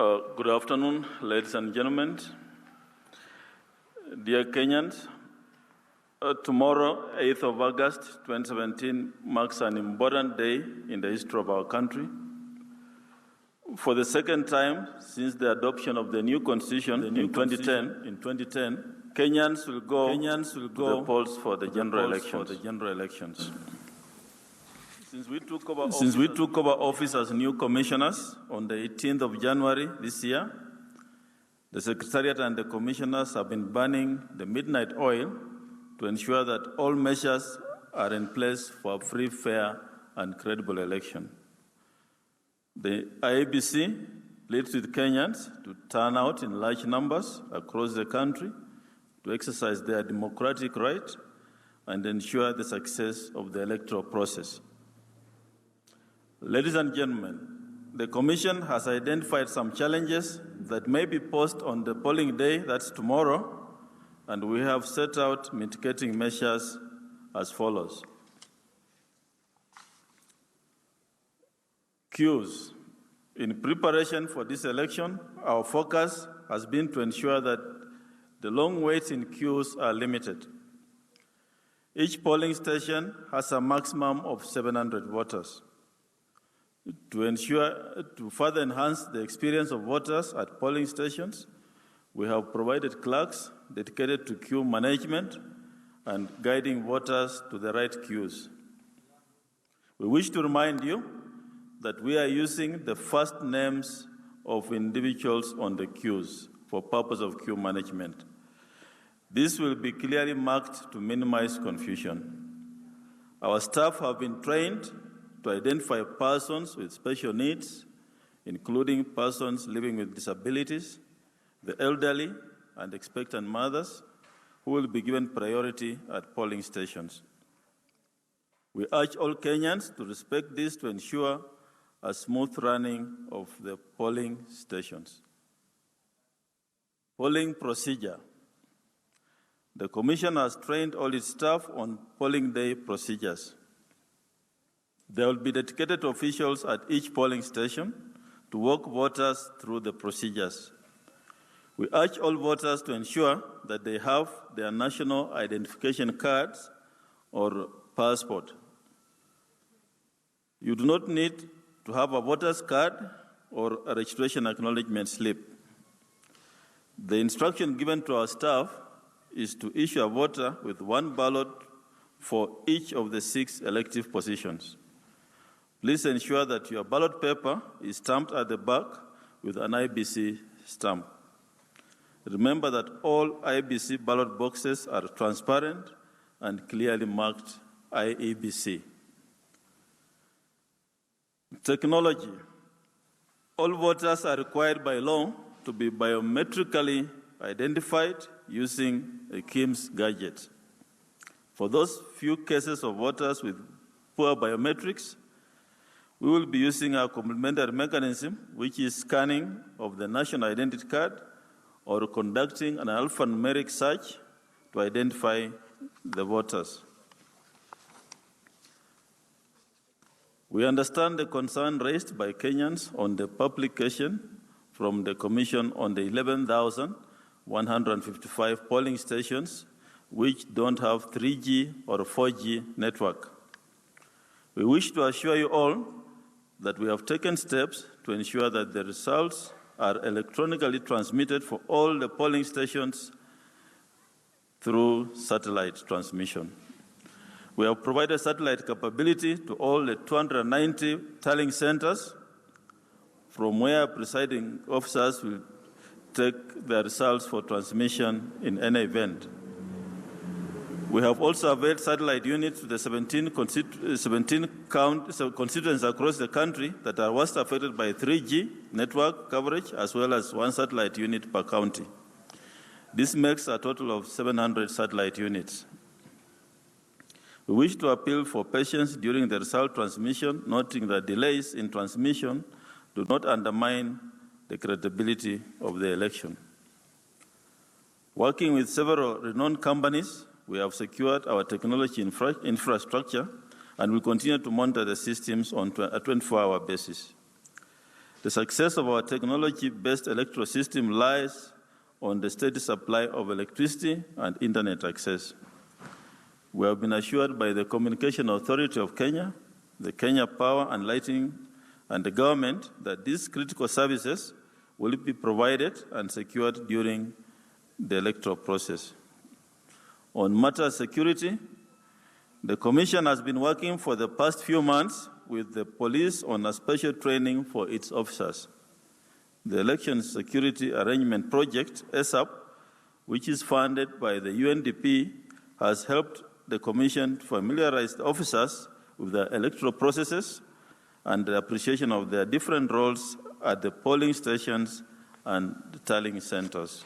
Good afternoon, ladies and gentlemen. Dear Kenyans, tomorrow, 8th of August 2017, marks an important day in the history of our country. For the second time since the adoption of the new constitution in 2010, Kenyans will go to the polls for the general elections. Since we took over office as new commissioners on the 18th of January this year, the Secretariat and the commissioners have been burning the midnight oil to ensure that all measures are in place for a free, fair, and credible election. The IEBC leads with Kenyans to turn out in large numbers across the country to exercise their democratic right and ensure the success of the electoral process. Ladies and gentlemen, the Commission has identified some challenges that may be posed on the polling day, that's tomorrow, and we have set out mitigating measures as follows. Queues. In preparation for this election, our focus has been to ensure that the long waits in queues are limited. Each polling station has a maximum of 700 voters. To further enhance the experience of voters at polling stations, we have provided clerks dedicated to queue management and guiding voters to the right queues. We wish to remind you that we are using the first names of individuals on the queues for purpose of queue management. This will be clearly marked to minimize confusion. Our staff have been trained to identify persons with special needs, including persons living with disabilities, the elderly, and expectant mothers, who will be given priority at polling stations. We urge all Kenyans to respect this to ensure a smooth running of the polling stations. Polling procedure. The Commission has trained all its staff on polling day procedures. There will be dedicated officials at each polling station to walk voters through the procedures. We urge all voters to ensure that they have their national identification cards or passport. You do not need to have a voter's card or a registration acknowledgement slip. The instruction given to our staff is to issue a voter with one ballot for each of the 6 elective positions. Please ensure that your ballot paper is stamped at the back with an IEBC stamp. Remember that all IEBC ballot boxes are transparent and clearly marked IEBC. Technology. All voters are required by law to be biometrically identified using a KIMS gadget. For those few cases of voters with poor biometrics, we will be using a complementary mechanism, which is scanning of the national identity card or conducting an alphanumeric search to identify the voters. We understand the concern raised by Kenyans on the publication from the Commission on the 11,155 polling stations which don't have 3G or 4G network. We wish to assure you all that we have taken steps to ensure that the results are electronically transmitted for all the polling stations through satellite transmission. We have provided satellite capability to all the 290 tallying centers, from where presiding officers will take their results for transmission in any event. We have also availed satellite units to the 17 constituencies across the country that are worst affected by 3G network coverage, as well as 1 satellite unit per county. This makes a total of 700 satellite units. We wish to appeal for patience during the result transmission, noting that delays in transmission do not undermine the credibility of the election. Working with several renowned companies, we have secured our technology infrastructure and will continue to monitor the systems on a 24-hour basis. The success of our technology-based electoral system lies on the steady supply of electricity and internet access. We have been assured by the Communication Authority of Kenya, the Kenya Power and Lighting, and the government that these critical services will be provided and secured during the electoral process. On matter security, the Commission has been working for the past few months with the police on a special training for its officers. The Election Security Arrangement Project, ESAP, which is funded by the UNDP, has helped the Commission familiarize the officers with the electoral processes and the appreciation of their different roles at the polling stations and the tallying centers.